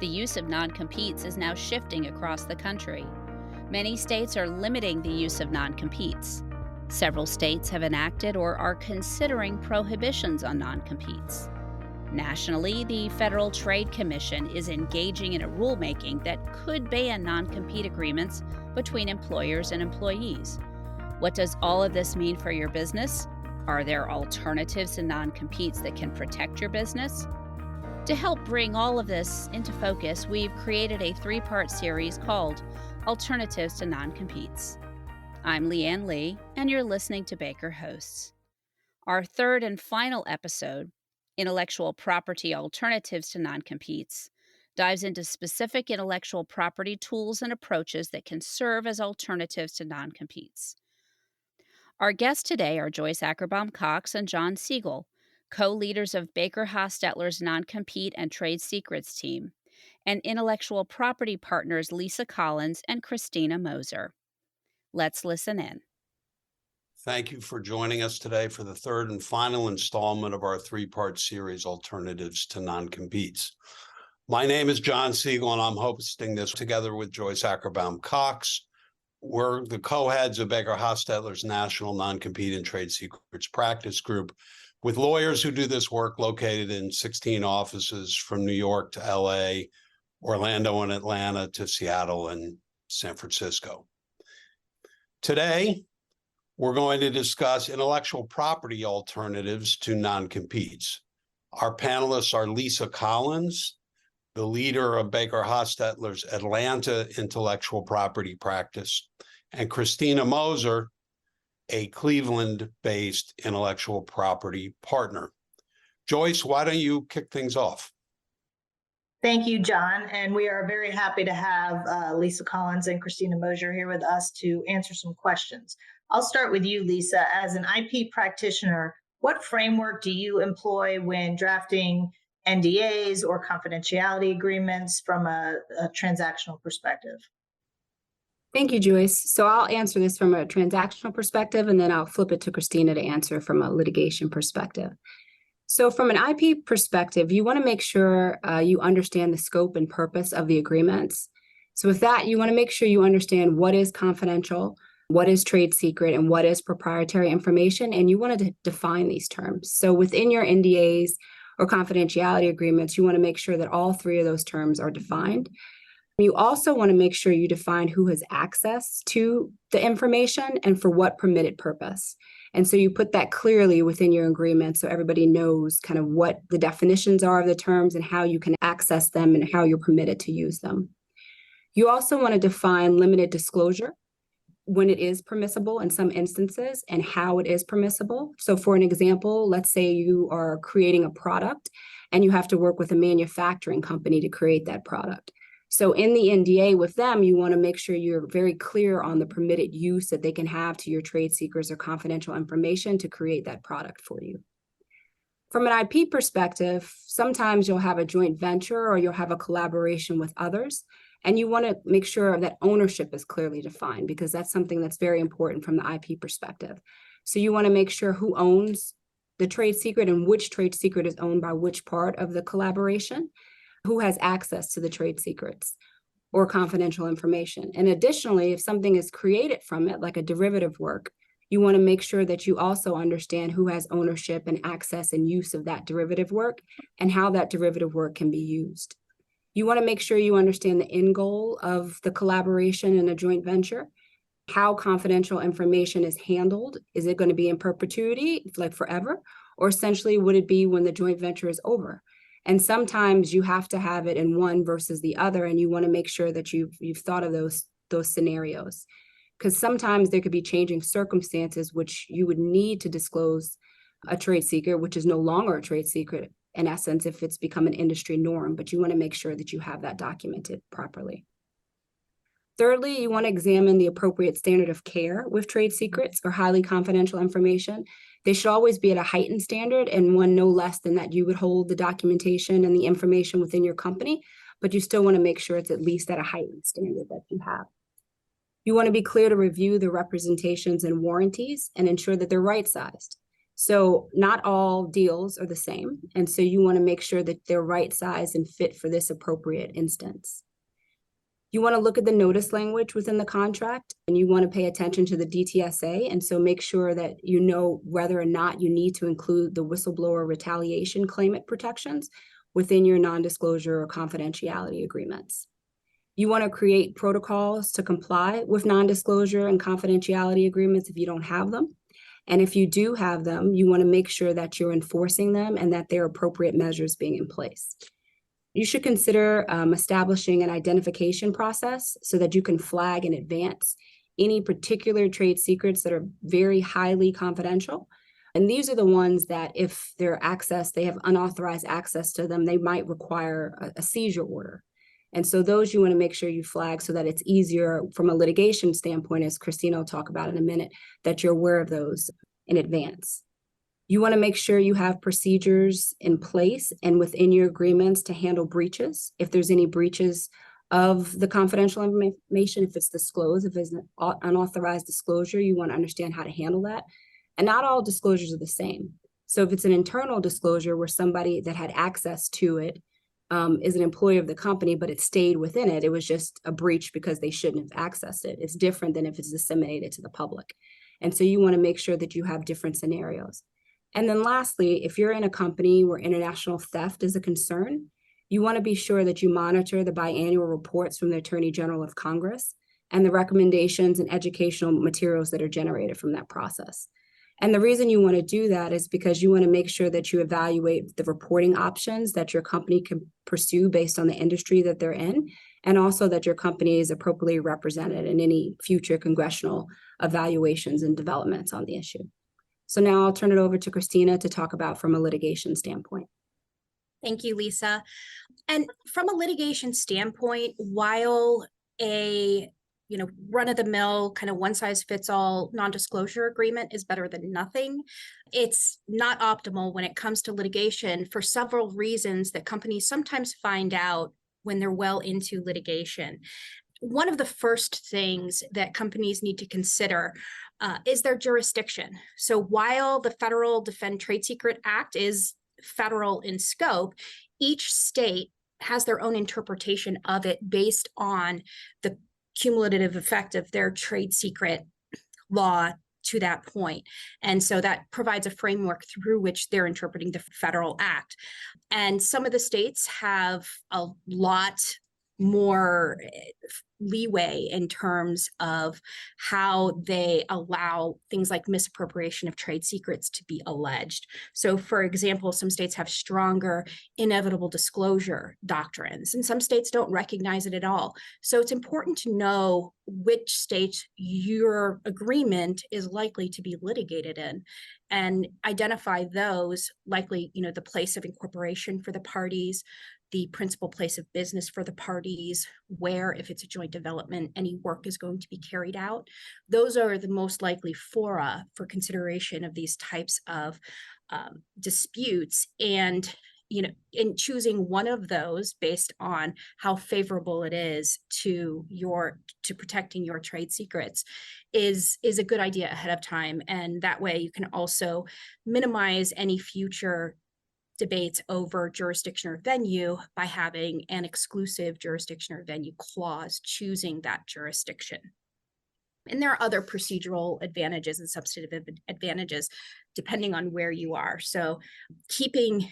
The use of non-competes is now shifting across the country. Many states are limiting the use of non-competes. Several states have enacted or are considering prohibitions on non-competes. Nationally, the Federal Trade Commission is engaging in a rulemaking that could ban non-compete agreements between employers and employees. What does all of this mean for your business? Are there alternatives to non-competes that can protect your business? To help bring all of this into focus, we've created a 3-part series called Alternatives to Non-Competes. I'm Leanne Lee, and you're listening to Baker Hosts. Our third and final episode, Intellectual Property Alternatives to Non-Competes, dives into specific intellectual property tools and approaches that can serve as alternatives to non-competes. Our guests today are Joyce Ackerbaum-Cox and John Siegal, co-leaders of BakerHostetler's non-compete and trade secrets team, and intellectual property partners Lisa Collins and Christina Moser. Let's listen in. Thank you for joining us today for the third and final installment of our 3-part series, Alternatives to Non-Competes. My name is John Siegal, and I'm hosting this together with Joyce Ackerbaum-Cox. We're the co-heads of BakerHostetler's National Non-Compete and Trade Secrets Practice Group, with lawyers who do this work located in 16 offices from New York to LA, Orlando and Atlanta to Seattle and San Francisco. Today, we're going to discuss intellectual property alternatives to non-competes. Our panelists are Lisa Collins, the leader of BakerHostetler's Atlanta intellectual property practice, and Christina Moser, a Cleveland-based intellectual property partner. Joyce, why don't you kick things off? Thank you, John. And we are very happy to have Lisa Collins and Christina Moser here with us to answer some questions. I'll start with you, Lisa. As an IP practitioner, what framework do you employ when drafting NDAs or confidentiality agreements from a transactional perspective? Thank you, Joyce. So I'll answer this from a transactional perspective, and then I'll flip it to Christina to answer from a litigation perspective. So from an IP perspective, you want to make sure you understand the scope and purpose of the agreements. So with that, you want to make sure you understand what is confidential, what is trade secret, and what is proprietary information, and you want to define these terms. So within your NDAs or confidentiality agreements, you want to make sure that all 3 of those terms are defined. You also want to make sure you define who has access to the information and for what permitted purpose. And so you put that clearly within your agreement so everybody knows kind of what the definitions are of the terms and how you can access them and how you're permitted to use them. You also want to define limited disclosure, when it is permissible in some instances and how it is permissible. So for an example, let's say you are creating a product and you have to work with a manufacturing company to create that product. So in the NDA with them, you want to make sure you're very clear on the permitted use that they can have to your trade secrets or confidential information to create that product for you. From an IP perspective, sometimes you'll have a joint venture or you'll have a collaboration with others, and you want to make sure that ownership is clearly defined because that's something that's very important from the IP perspective. So you want to make sure who owns the trade secret and which trade secret is owned by which part of the collaboration, who has access to the trade secrets or confidential information. And additionally, if something is created from it, like a derivative work, you want to make sure that you also understand who has ownership and access and use of that derivative work and how that derivative work can be used. You want to make sure you understand the end goal of the collaboration in a joint venture, how confidential information is handled. Is it going to be in perpetuity, like forever, or essentially would it be when the joint venture is over? And sometimes you have to have it in one versus the other, and you want to make sure that you've thought of those scenarios. Because sometimes there could be changing circumstances which you would need to disclose a trade secret, which is no longer a trade secret in essence if it's become an industry norm, but you want to make sure that you have that documented properly. Thirdly, you want to examine the appropriate standard of care with trade secrets or highly confidential information. They should always be at a heightened standard and one no less than that you would hold the documentation and the information within your company, but you still want to make sure it's at least at a heightened standard that you have. You want to be clear to review the representations and warranties and ensure that they're right-sized. So not all deals are the same. And so you want to make sure that they're right size and fit for this appropriate instance. You want to look at the notice language within the contract, and you want to pay attention to the DTSA. And so make sure that you know whether or not you need to include the whistleblower retaliation claimant protections within your non-disclosure or confidentiality agreements. You want to create protocols to comply with non-disclosure and confidentiality agreements if you don't have them. And if you do have them, you want to make sure that you're enforcing them and that there are appropriate measures being in place. You should consider establishing an identification process so that you can flag in advance any particular trade secrets that are very highly confidential. And these are the ones that if they're accessed, they have unauthorized access to them, they might require a seizure order. And so those you want to make sure you flag so that it's easier from a litigation standpoint, as Christina will talk about in a minute, that you're aware of those in advance. You want to make sure you have procedures in place and within your agreements to handle breaches. If there's any breaches of the confidential information, if it's disclosed, if it's an unauthorized disclosure, you want to understand how to handle that. And not all disclosures are the same. So if it's an internal disclosure where somebody that had access to it is an employee of the company, but it stayed within it, it was just a breach because they shouldn't have accessed it. It's different than if it's disseminated to the public. And so you want to make sure that you have different scenarios. And then lastly, if you're in a company where international theft is a concern, you want to be sure that you monitor the biannual reports from the Attorney General of Congress and the recommendations and educational materials that are generated from that process. And the reason you want to do that is because you want to make sure that you evaluate the reporting options that your company can pursue based on the industry that they're in, and also that your company is appropriately represented in any future congressional evaluations and developments on the issue. So now I'll turn it over to Christina to talk about from a litigation standpoint. Thank you, Lisa. And from a litigation standpoint, while a run-of-the-mill kind of one-size-fits-all non-disclosure agreement is better than nothing, it's not optimal when it comes to litigation for several reasons that companies sometimes find out when they're well into litigation. One of the first things that companies need to consider is their jurisdiction. So while the Federal Defend Trade Secret Act is federal in scope, each state has their own interpretation of it based on the cumulative effect of their trade secret law to that point. And so that provides a framework through which they're interpreting the federal act. And some of the states have a lot more leeway in terms of how they allow things like misappropriation of trade secrets to be alleged. So, for example, some states have stronger inevitable disclosure doctrines, and some states don't recognize it at all. So it's important to know which state your agreement is likely to be litigated in and identify those, likely, the place of incorporation for the parties, the principal place of business for the parties, where, if it's a joint development, any work is going to be carried out. Those are the most likely fora for consideration of these types of disputes. And, in choosing one of those based on how favorable it is to protecting your trade secrets is a good idea ahead of time. And that way you can also minimize any future debates over jurisdiction or venue by having an exclusive jurisdiction or venue clause choosing that jurisdiction. And there are other procedural advantages and substantive advantages depending on where you are. So keeping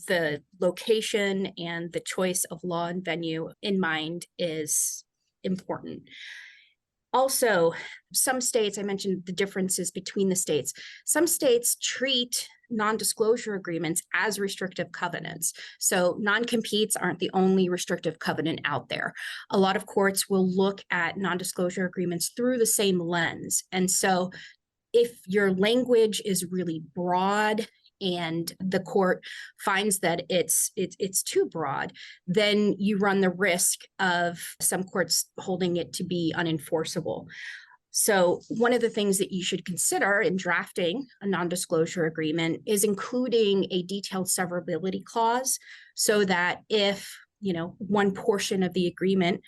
the location and the choice of law and venue in mind is important. Also, some states, I mentioned the differences between the states. Some states treat non-disclosure agreements as restrictive covenants. So non-competes aren't the only restrictive covenant out there. A lot of courts will look at non-disclosure agreements through the same lens. And so if your language is really broad and the court finds that it's too broad, then you run the risk of some courts holding it to be unenforceable. So one of the things that you should consider in drafting a non-disclosure agreement is including a detailed severability clause so that if, one portion of the agreement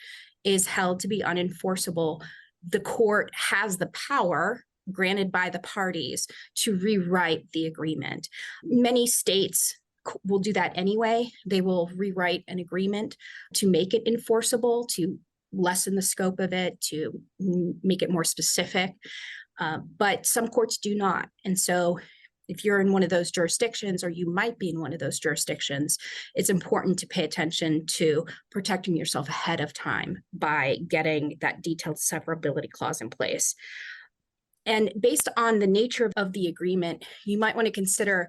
is held to be unenforceable, the court has the power granted by the parties to rewrite the agreement. Many states will do that anyway. They will rewrite an agreement to make it enforceable, to lessen the scope of it, to make it more specific. But some courts do not. And so if you're in one of those jurisdictions, or you might be in one of those jurisdictions, it's important to pay attention to protecting yourself ahead of time by getting that detailed severability clause in place. And based on the nature of the agreement, you might want to consider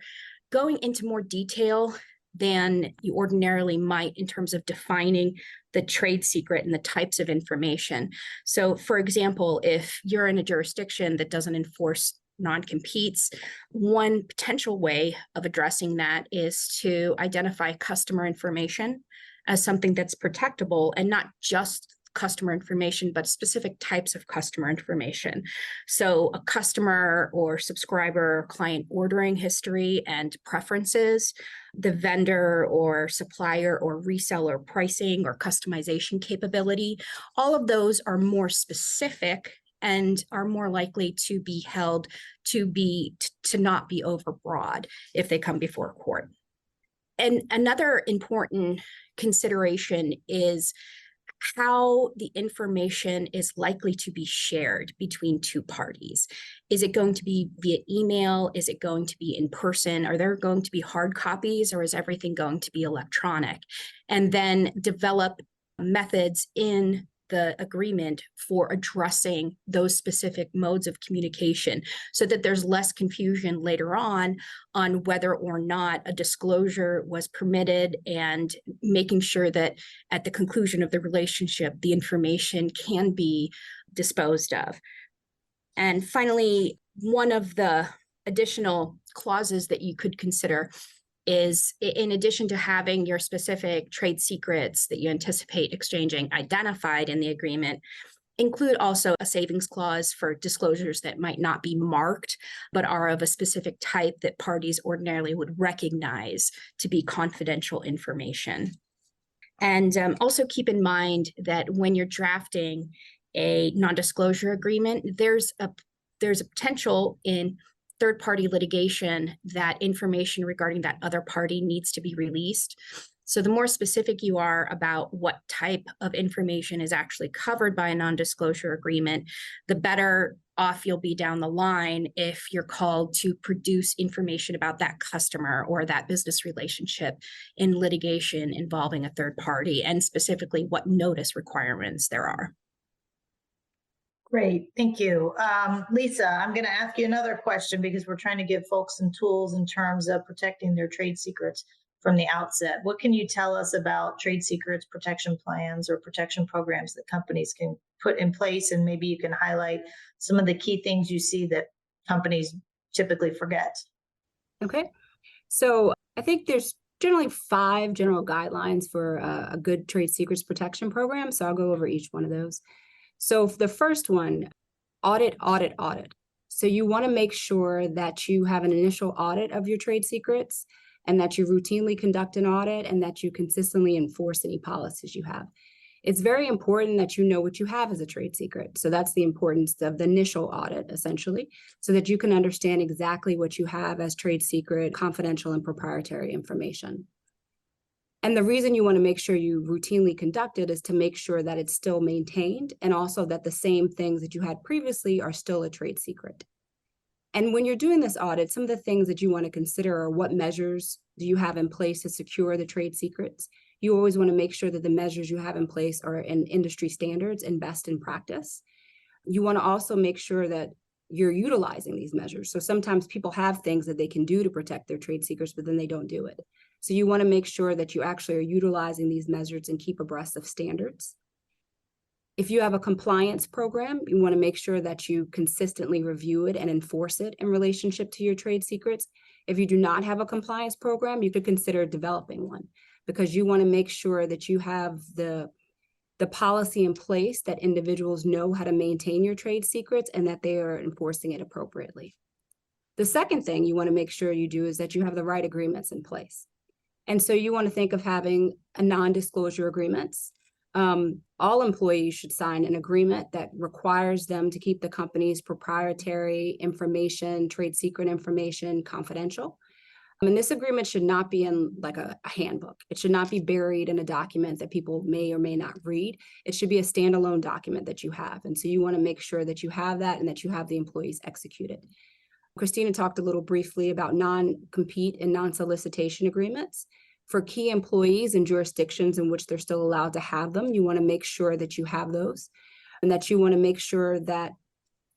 going into more detail than you ordinarily might in terms of defining the trade secret and the types of information. So, for example, if you're in a jurisdiction that doesn't enforce non-competes, one potential way of addressing that is to identify customer information as something that's protectable, and not just customer information, but specific types of customer information. So a customer or subscriber or client ordering history and preferences, the vendor or supplier or reseller pricing or customization capability, all of those are more specific and are more likely to be held to not be overbroad if they come before a court. And another important consideration is how the information is likely to be shared between two parties. Is it going to be via email? Is it going to be in person? Are there going to be hard copies, or is everything going to be electronic? And then develop methods in the agreement for addressing those specific modes of communication, so that there's less confusion later on whether or not a disclosure was permitted, and making sure that at the conclusion of the relationship, the information can be disposed of. And finally, one of the additional clauses that you could consider is, in addition to having your specific trade secrets that you anticipate exchanging identified in the agreement, include also a savings clause for disclosures that might not be marked, but are of a specific type that parties ordinarily would recognize to be confidential information. And also keep in mind that when you're drafting a non-disclosure agreement, there's a potential in third-party litigation that information regarding that other party needs to be released. So the more specific you are about what type of information is actually covered by a non-disclosure agreement, the better off you'll be down the line if you're called to produce information about that customer or that business relationship in litigation involving a third party, and specifically what notice requirements there are. Great, thank you. Lisa, I'm going to ask you another question, because we're trying to give folks some tools in terms of protecting their trade secrets from the outset. What can you tell us about trade secrets protection plans or protection programs that companies can put in place? And maybe you can highlight some of the key things you see that companies typically forget. Okay, so I think there's generally 5 general guidelines for a good trade secrets protection program. So I'll go over each one of those. So the first one, audit. So you want to make sure that you have an initial audit of your trade secrets, and that you routinely conduct an audit, and that you consistently enforce any policies you have. It's very important that you know what you have as a trade secret. So that's the importance of the initial audit, essentially, so that you can understand exactly what you have as trade secret, confidential, and proprietary information. And the reason you want to make sure you routinely conduct it is to make sure that it's still maintained, and also that the same things that you had previously are still a trade secret. And when you're doing this audit, some of the things that you want to consider are, what measures do you have in place to secure the trade secrets? You always want to make sure that the measures you have in place are in industry standards and best in practice. You want to also make sure that you're utilizing these measures. So sometimes people have things that they can do to protect their trade secrets, but then they don't do it. So you want to make sure that you actually are utilizing these measures and keep abreast of standards. If you have a compliance program, you want to make sure that you consistently review it and enforce it in relationship to your trade secrets. If you do not have a compliance program, you could consider developing one, because you want to make sure that you have the policy in place that individuals know how to maintain your trade secrets and that they are enforcing it appropriately. The second thing you want to make sure you do is that you have the right agreements in place. And so you want to think of having a non-disclosure agreements. all employees should sign an agreement that requires them to keep the company's proprietary information, trade secret information, confidential. And this agreement should not be in like a handbook. It should not be buried in a document that people may or may not read. It should be a standalone document that you have. And so you want to make sure that you have that and that you have the employees execute it. Christina talked a little briefly about non-compete and non-solicitation agreements. For key employees in jurisdictions in which they're still allowed to have them, you want to make sure that you have those, and that you want to make sure that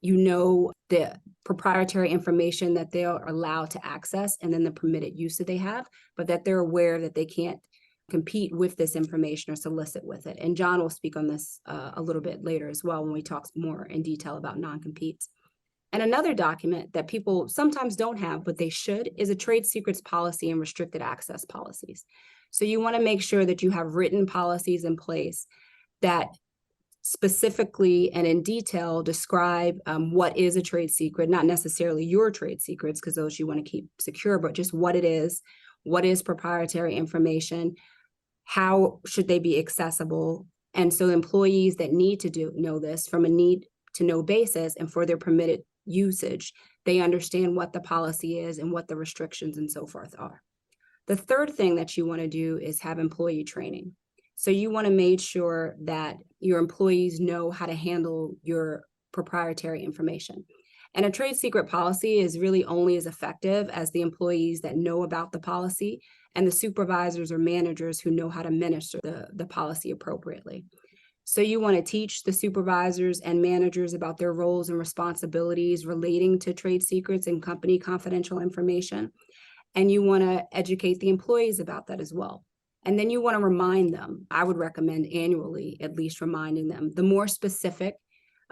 you know the proprietary information that they are allowed to access and then the permitted use that they have, but that they're aware that they can't compete with this information or solicit with it. And John will speak on this a little bit later as well when we talk more in detail about non-competes. And another document that people sometimes don't have, but they should, is a trade secrets policy and restricted access policies. So you want to make sure that you have written policies in place that specifically and in detail describe what is a trade secret, not necessarily your trade secrets, because those you want to keep secure, but just what is proprietary information, how should they be accessible. And so employees that need to know this from a need to know basis and for their permitted usage, they understand what the policy is and what the restrictions and so forth are. The third thing that you want to do is have employee training. So you want to make sure that your employees know how to handle your proprietary information. And a trade secret policy is really only as effective as the employees that know about the policy and the supervisors or managers who know how to administer the policy appropriately. So you want to teach the supervisors and managers about their roles and responsibilities relating to trade secrets and company confidential information. And you want to educate the employees about that as well. And then you want to remind them. I would recommend annually, at least reminding them. The more specific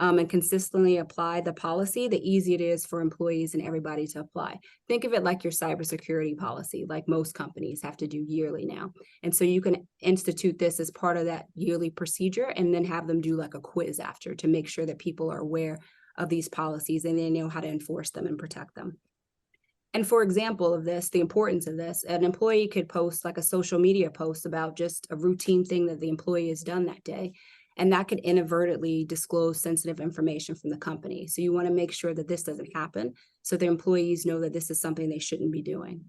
and consistently apply the policy, the easier it is for employees and everybody to apply. Think of it like your cybersecurity policy, like most companies have to do yearly now. And so you can institute this as part of that yearly procedure and then have them do like a quiz after to make sure that people are aware of these policies and they know how to enforce them and protect them. And for example of this, the importance of this, an employee could post like a social media post about just a routine thing that the employee has done that day. And that could inadvertently disclose sensitive information from the company. So you want to make sure that this doesn't happen so the employees know that this is something they shouldn't be doing.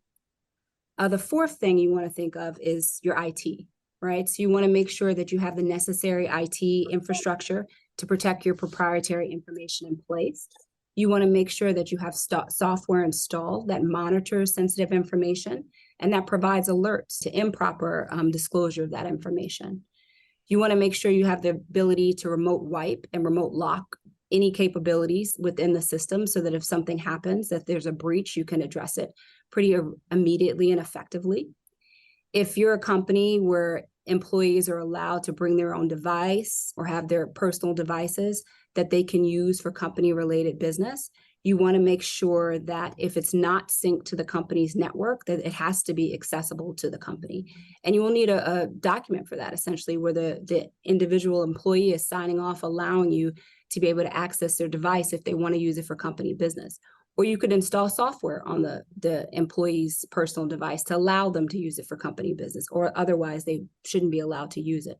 The fourth thing you want to think of is your IT, right? So you want to make sure that you have the necessary IT infrastructure to protect your proprietary information in place. You want to make sure that you have software installed that monitors sensitive information and that provides alerts to improper disclosure of that information. You want to make sure you have the ability to remote wipe and remote lock any capabilities within the system so that if something happens, that there's a breach, you can address it pretty immediately and effectively. If you're a company where employees are allowed to bring their own device or have their personal devices that they can use for company-related business, you want to make sure that if it's not synced to the company's network, that it has to be accessible to the company. And you will need a document for that, essentially, where the individual employee is signing off, allowing you to be able to access their device if they want to use it for company business. Or you could install software on the employee's personal device to allow them to use it for company business, or otherwise they shouldn't be allowed to use it.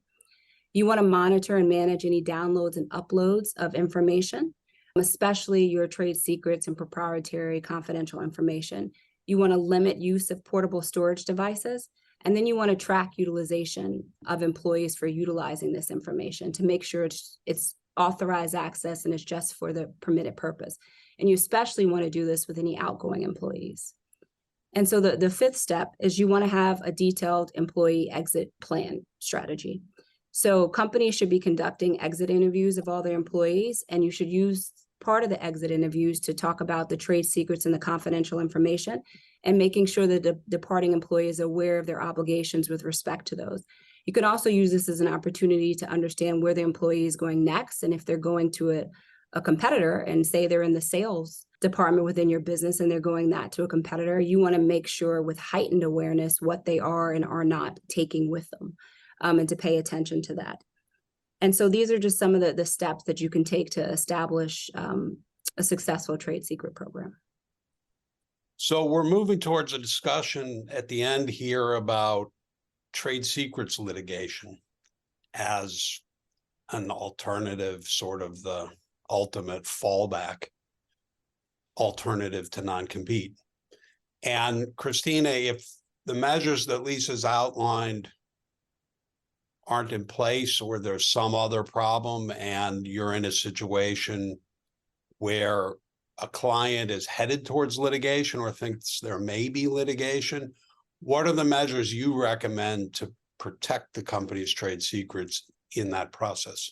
You want to monitor and manage any downloads and uploads of information, especially your trade secrets and proprietary confidential information. You want to limit use of portable storage devices, and then you want to track utilization of employees for utilizing this information to make sure it's authorized access and it's just for the permitted purpose. And you especially want to do this with any outgoing employees. And so the fifth step is you want to have a detailed employee exit plan strategy. So companies should be conducting exit interviews of all their employees, and you should use part of the exit interviews to talk about the trade secrets and the confidential information and making sure that the departing employee is aware of their obligations with respect to those. You can also use this as an opportunity to understand where the employee is going next, and if they're going to a competitor and say they're in the sales department within your business and they're going that to a competitor, you want to make sure with heightened awareness what they are and are not taking with them, and to pay attention to that. And so these are just some of the steps that you can take to establish a successful trade secret program. So we're moving towards a discussion at the end here about trade secrets litigation as an alternative, sort of the ultimate fallback alternative to non-compete. And Christina, if the measures that Lisa's outlined aren't in place, or there's some other problem and you're in a situation where a client is headed towards litigation or thinks there may be litigation, what are the measures you recommend to protect the company's trade secrets in that process?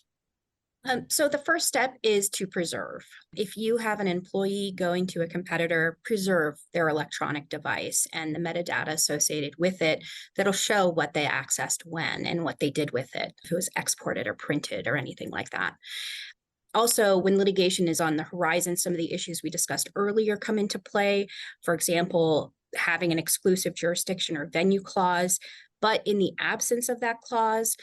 So the first step is to preserve. If you have an employee going to a competitor, preserve their electronic device and the metadata associated with it that'll show what they accessed when and what they did with it, if it was exported or printed or anything like that. Also, when litigation is on the horizon, some of the issues we discussed earlier come into play. For example, having an exclusive jurisdiction or venue clause, but in the absence of that clause,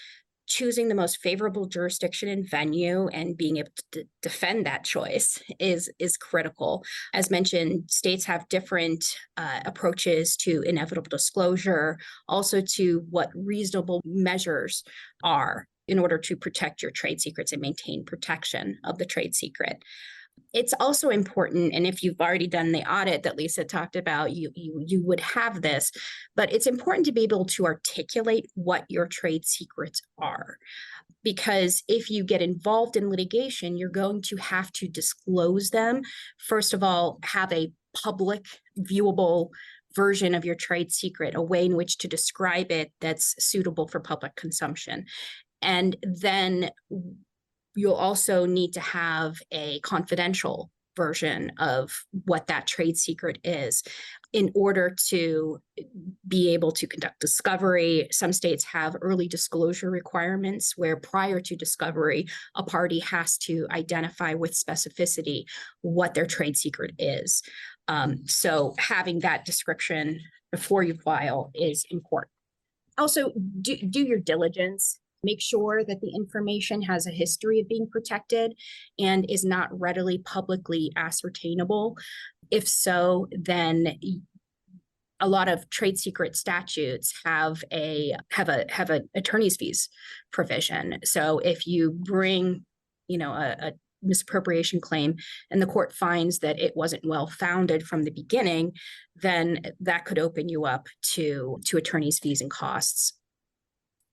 choosing the most favorable jurisdiction and venue and being able to defend that choice is critical. As mentioned, states have different approaches to inevitable disclosure, also to what reasonable measures are in order to protect your trade secrets and maintain protection of the trade secret. It's also important, and if you've already done the audit that Lisa talked about, you would have this, but it's important to be able to articulate what your trade secrets are. Because if you get involved in litigation, you're going to have to disclose them. First of all, have a public, viewable version of your trade secret, a way in which to describe it that's suitable for public consumption. And then you'll also need to have a confidential version of what that trade secret is in order to be able to conduct discovery. Some states have early disclosure requirements where prior to discovery, a party has to identify with specificity what their trade secret is. So having that description before you file is important. Also, do your diligence. Make sure that the information has a history of being protected and is not readily publicly ascertainable. If so, then a lot of trade secret statutes have an attorney's fees provision. So if you bring, a misappropriation claim and the court finds that it wasn't well founded from the beginning, then that could open you up to attorney's fees and costs.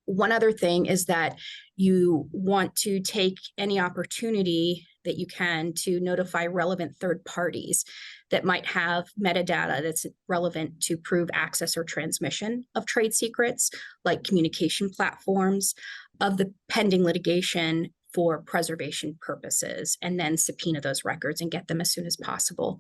One other thing is that you want to take any opportunity that you can to notify relevant third parties that might have metadata that's relevant to prove access or transmission of trade secrets, like communication platforms, of the pending litigation for preservation purposes, and then subpoena those records and get them as soon as possible.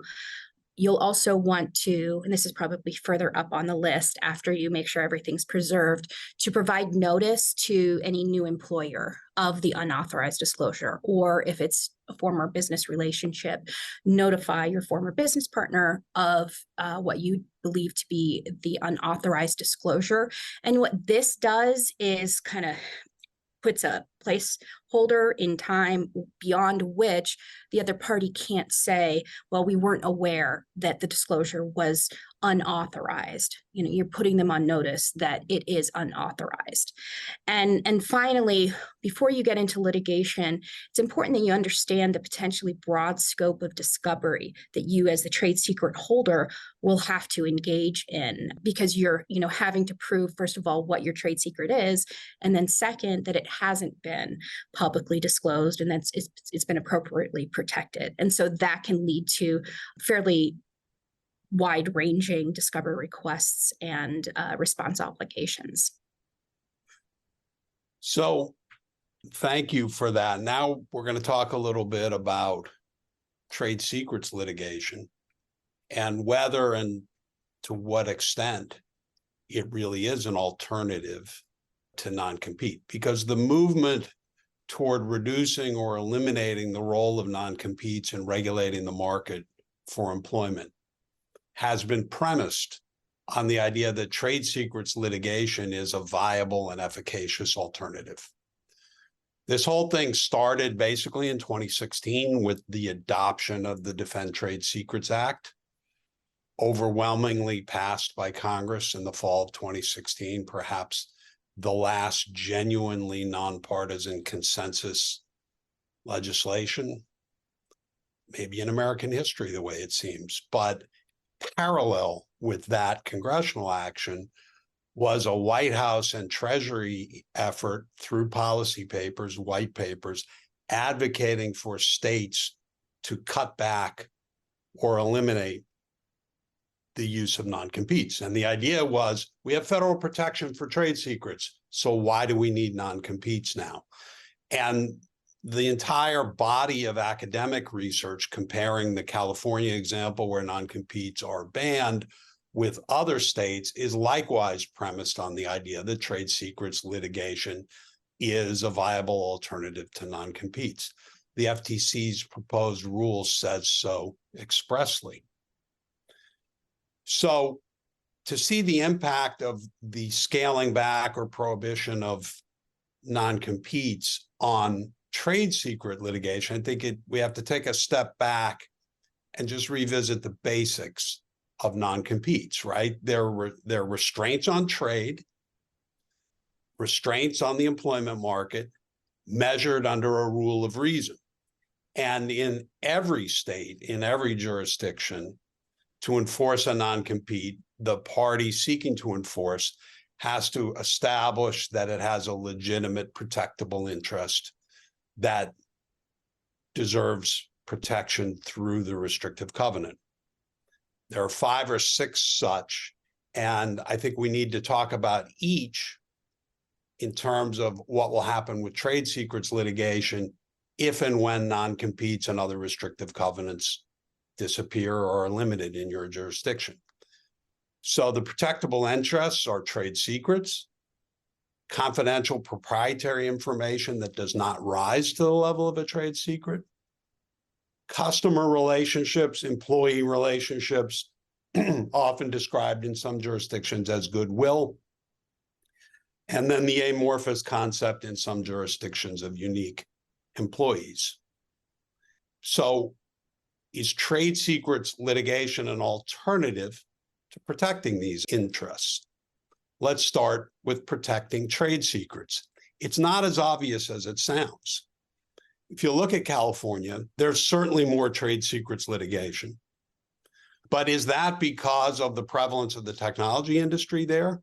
You'll also want to, and this is probably further up on the list after you make sure everything's preserved, to provide notice to any new employer of the unauthorized disclosure, or if it's a former business relationship, notify your former business partner of what you believe to be the unauthorized disclosure. And what this does is kind of puts a placeholder in time beyond which the other party can't say, well, we weren't aware that the disclosure was unauthorized. You're putting them on notice that it is unauthorized. And finally, before you get into litigation, it's important that you understand the potentially broad scope of discovery that you as the trade secret holder will have to engage in, because you're, having to prove, first of all, what your trade secret is, and then second, that it hasn't been publicly disclosed and that it's been appropriately protected. And so that can lead to fairly wide-ranging discovery requests and response obligations. So thank you for that. Now we're going to talk a little bit about trade secrets litigation and whether and to what extent it really is an alternative to non-compete, because the movement toward reducing or eliminating the role of non-competes in regulating the market for employment has been premised on the idea that trade secrets litigation is a viable and efficacious alternative. This whole thing started basically in 2016 with the adoption of the Defend Trade Secrets Act, overwhelmingly passed by Congress in the fall of 2016, perhaps the last genuinely nonpartisan consensus legislation, maybe in American history, the way it seems. But parallel with that congressional action was a White House and Treasury effort through policy papers, white papers, advocating for states to cut back or eliminate the use of non-competes. And the idea was, we have federal protection for trade secrets, so why do we need non-competes now? And the entire body of academic research comparing the California example where non-competes are banned with other states is likewise premised on the idea that trade secrets litigation is a viable alternative to non-competes. The FTC's proposed rule says so expressly. So to see the impact of the scaling back or prohibition of non-competes on trade secret litigation, I think we have to take a step back and just revisit the basics of non-competes, right? There are restraints on trade, restraints on the employment market, measured under a rule of reason. And in every state, in every jurisdiction, to enforce a non-compete, the party seeking to enforce has to establish that it has a legitimate protectable interest that deserves protection through the restrictive covenant. There are 5 or 6 such, and I think we need to talk about each in terms of what will happen with trade secrets litigation if and when non-competes and other restrictive covenants disappear or are limited in your jurisdiction. So the protectable interests are trade secrets, confidential proprietary information that does not rise to the level of a trade secret, customer relationships, employee relationships, often described in some jurisdictions as goodwill, and then the amorphous concept in some jurisdictions of unique employees. So is trade secrets litigation an alternative to protecting these interests? Let's start with protecting trade secrets. It's not as obvious as it sounds. If you look at California, there's certainly more trade secrets litigation. But is that because of the prevalence of the technology industry there?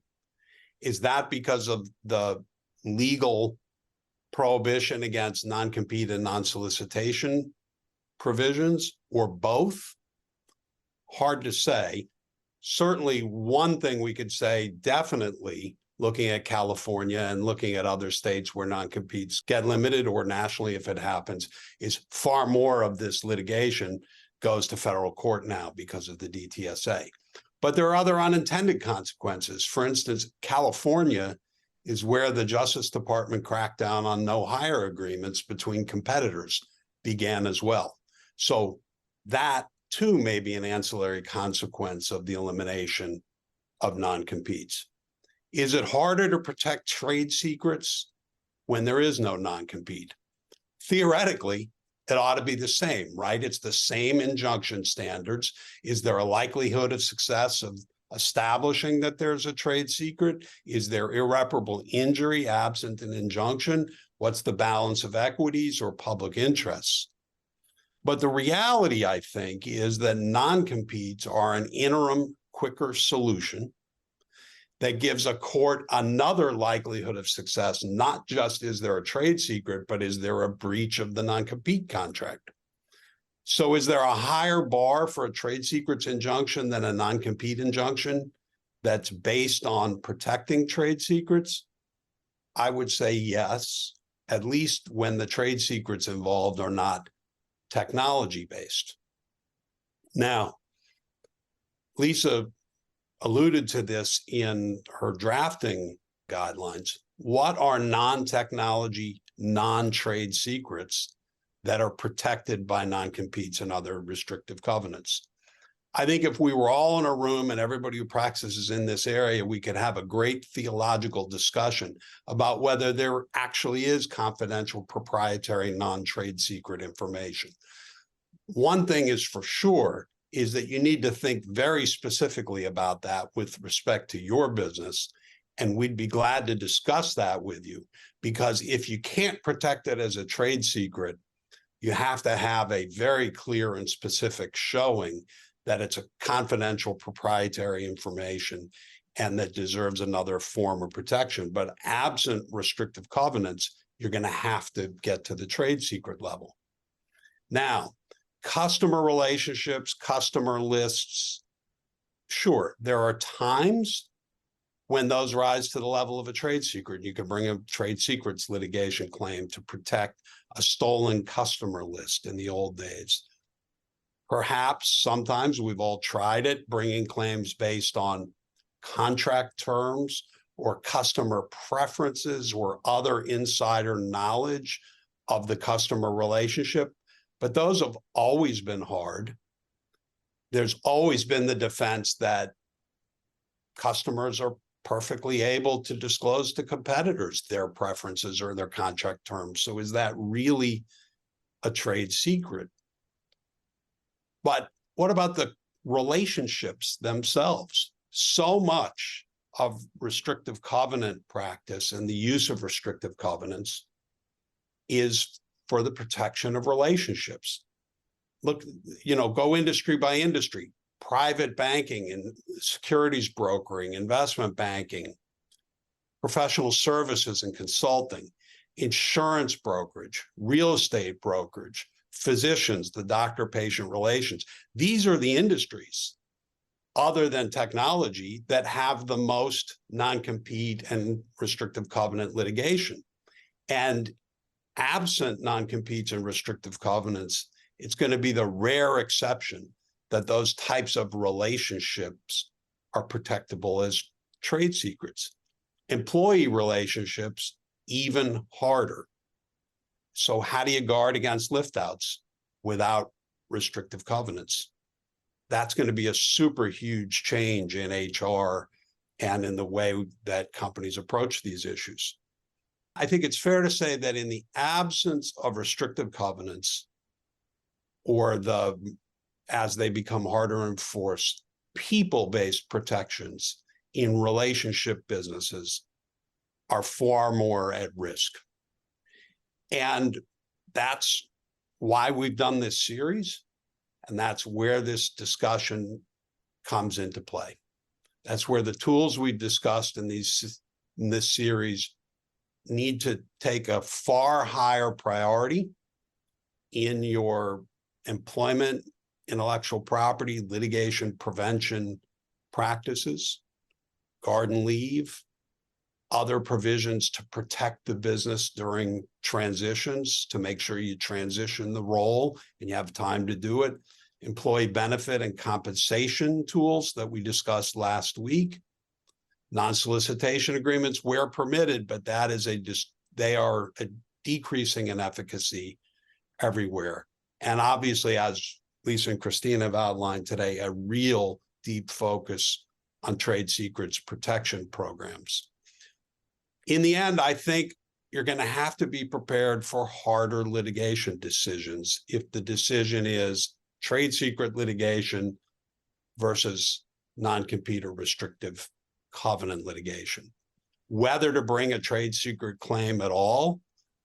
Is that because of the legal prohibition against non-compete and non-solicitation provisions, or both? Hard to say. Certainly one thing we could say definitely, looking at California and looking at other states where non-competes get limited, or nationally if it happens, is far more of this litigation goes to federal court now because of the DTSA. But there are other unintended consequences. For instance, California is where the Justice Department crackdown on no hire agreements between competitors began as well. So that too may be an ancillary consequence of the elimination of non-competes. Is it harder to protect trade secrets when there is no non-compete? Theoretically, it ought to be the same, right? It's the same injunction standards. Is there a likelihood of success of establishing that there's a trade secret? Is there irreparable injury absent an injunction? What's the balance of equities or public interests? But the reality, I think, is that non-competes are an interim, quicker solution that gives a court another likelihood of success. Not just is there a trade secret, but is there a breach of the non-compete contract? So is there a higher bar for a trade secrets injunction than a non-compete injunction that's based on protecting trade secrets? I would say yes, at least when the trade secrets involved are not technology-based. Now, Lisa alluded to this in her drafting guidelines. What are non-technology, non-trade secrets that are protected by non-competes and other restrictive covenants? I think if we were all in a room and everybody who practices in this area, we could have a great theological discussion about whether there actually is confidential, proprietary, non-trade secret information. One thing is for sure is that you need to think very specifically about that with respect to your business And we'd be glad to discuss that with you, because if you can't protect it as a trade secret, you have to have a very clear and specific showing that it's a confidential proprietary information and that deserves another form of protection. But absent restrictive covenants, you're going to have to get to the trade secret level. Now, customer relationships, customer lists, sure, there are times when those rise to the level of a trade secret. You could bring a trade secrets litigation claim to protect a stolen customer list in the old days. Perhaps sometimes we've all tried it, bringing claims based on contract terms or customer preferences or other insider knowledge of the customer relationship, but those have always been hard. There's always been the defense that customers are perfectly able to disclose to competitors their preferences or their contract terms. So is that really a trade secret? But what about the relationships themselves? So much of restrictive covenant practice and the use of restrictive covenants is for the protection of relationships. Look, go industry by industry. Private banking and securities brokering, investment banking, professional services and consulting, insurance brokerage, real estate brokerage, physicians, the doctor-patient relations. These are the industries, other than technology, that have the most non-compete and restrictive covenant litigation. And absent non-competes and restrictive covenants, it's going to be the rare exception that those types of relationships are protectable as trade secrets. Employee relationships, even harder. So how do you guard against lift-outs without restrictive covenants? That's going to be a super huge change in HR and in the way that companies approach these issues. I think it's fair to say that in the absence of restrictive covenants, or as they become harder to enforce, people-based protections in relationship businesses are far more at risk. And that's why we've done this series, and that's where this discussion comes into play. That's where the tools we've discussed in this series need to take a far higher priority in your employment, intellectual property, litigation prevention practices, garden leave, other provisions to protect the business during transitions, to make sure you transition the role and you have time to do it, employee benefit and compensation tools that we discussed last week, non-solicitation agreements where permitted, but they are decreasing in efficacy everywhere. And obviously, as Lisa and Christina have outlined today, a real deep focus on trade secrets protection programs. In the end, I think you're going to have to be prepared for harder litigation decisions if the decision is trade secret litigation versus non-compete or restrictive covenant litigation. Whether to bring a trade secret claim at all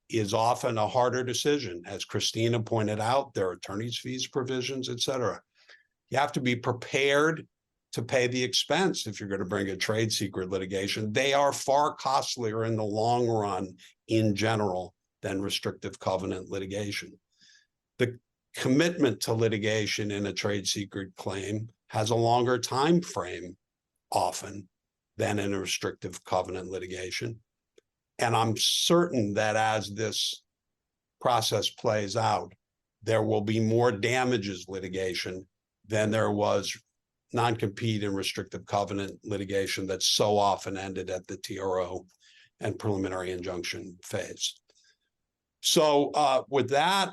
is often a harder decision. As Christina pointed out, there are attorney's fees provisions, et cetera. You have to be prepared to pay the expense if you're going to bring a trade secret litigation. They are far costlier in the long run in general than restrictive covenant litigation. The commitment to litigation in a trade secret claim has a longer time frame often than in a restrictive covenant litigation. And I'm certain that as this process plays out, there will be more damages litigation than there was non-compete and restrictive covenant litigation that so often ended at the TRO and preliminary injunction phase. So with that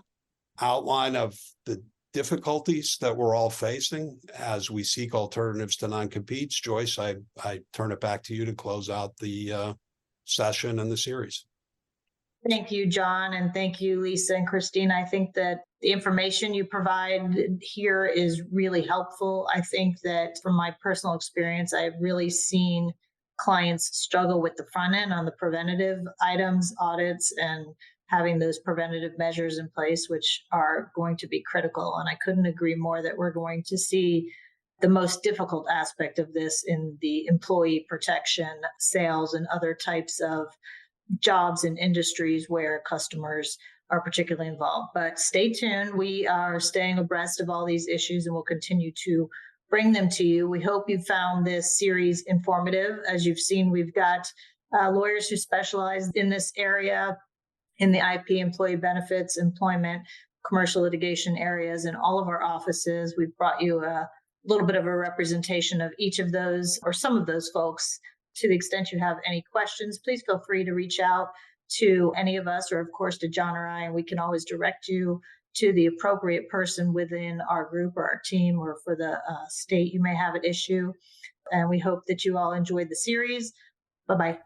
outline of the difficulties that we're all facing as we seek alternatives to non-competes, Joyce, I turn it back to you to close out the session and the series. Thank you, John, and thank you, Lisa and Christina. I think that the information you provide here is really helpful. I think that from my personal experience, I've really seen clients struggle with the front end on the preventative items, audits, and having those preventative measures in place, which are going to be critical. And I couldn't agree more that we're going to see the most difficult aspect of this in the employee protection, sales, and other types of jobs and industries where customers are particularly involved. But stay tuned. We are staying abreast of all these issues and we'll continue to bring them to you. We hope you found this series informative. As you've seen, we've got lawyers who specialize in this area, in the IP, employee benefits, employment, commercial litigation areas in all of our offices. We've brought you a little bit of a representation of each of those or some of those folks. To the extent you have any questions, please feel free to reach out to any of us or, of course, to John or I, and we can always direct you to the appropriate person within our group or our team or for the state you may have at issue. And we hope that you all enjoyed the series. Bye-bye.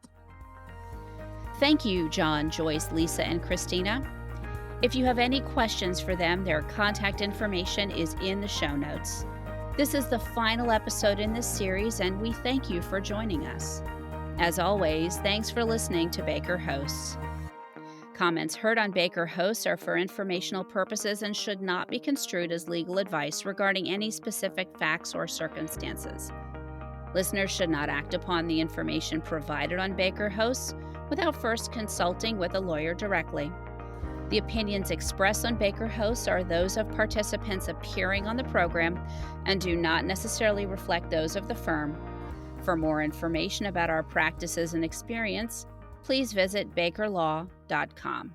Thank you, John, Joyce, Lisa, and Christina. If you have any questions for them, their contact information is in the show notes. This is the final episode in this series, and we thank you for joining us. As always, thanks for listening to Baker Hosts. Comments heard on Baker Hosts are for informational purposes and should not be construed as legal advice regarding any specific facts or circumstances. Listeners should not act upon the information provided on Baker Hosts without first consulting with a lawyer directly. The opinions expressed on Baker Hosts are those of participants appearing on the program and do not necessarily reflect those of the firm. For more information about our practices and experience, please visit bakerlaw.com.